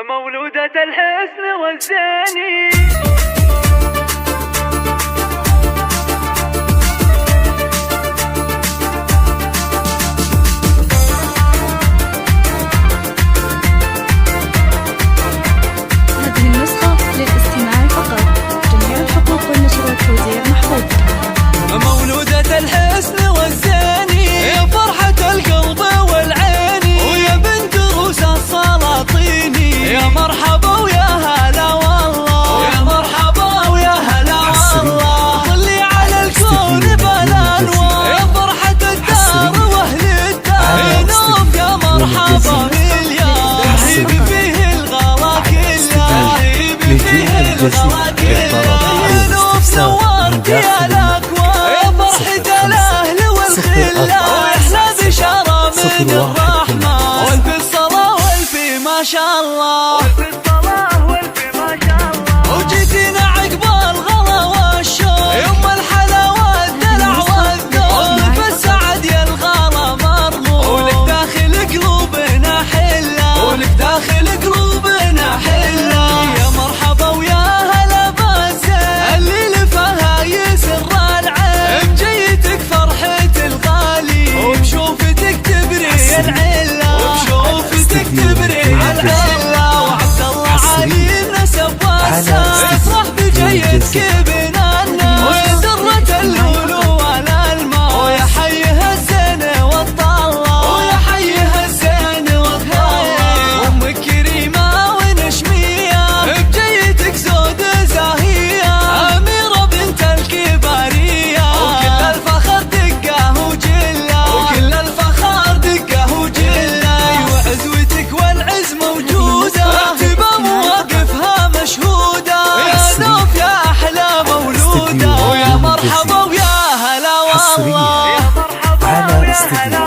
مولودة الحسن والزاني. هذه النسخة للاستماع فقط. جميع الحقوق والنشر والتوزيع محفوظ. مولودة الحسن والزاني، يا فرحة القلب والعين، ويا بنت روس السلاطيني، يا مرحبا ويا هلا والله، يا مرحبا ويا هلا والله. طلي على الكون بالانوار، يا فرحة الدار واهل الدار، نوف يا مرحبا مليار، حبيبي فيه الغلا كله، حبيبي فيه الغلا كله، نوف سواك يا الاكوان، يا فرحة الاهل والخله، واحنا بشاره من الرحمن، والف الصلاه والف ما شاء الله، والف الصلاه والف ما شاء الله. وجيتينا عقب الغلا والشوق، يوم الحلا والدلع والذوق، فالسعد يا الغلا مرغوب، ولك داخل قلوبنا حله، ولك داخل قلوبنا حله. يا مرحبا ويا هلا بالزين، اللي لفها يسر العين، بجيتك فرحة الغالي، وبشوفتك تبري العله، وبشوفتك تبري العله. وعبد الله علي النسب والسام، يفرح بجيتك بنانا، ويسرة اللولو والالماس، ويا حيها الزين والطله، ويا حيها الزين والطله. ام كريمه ونشميه، بجيتك زود زاهيه، اميره بنت الكباريه، وكل الفخر دقه وجله، وكل الفخر دقه وجله. وعزوتك والعز موجوده، اعتبى مواقفها مشهوده، يا نوف يا احلى مولوده، ويا مرحبا ويا هلا والله، يا مرحبا ويا هلا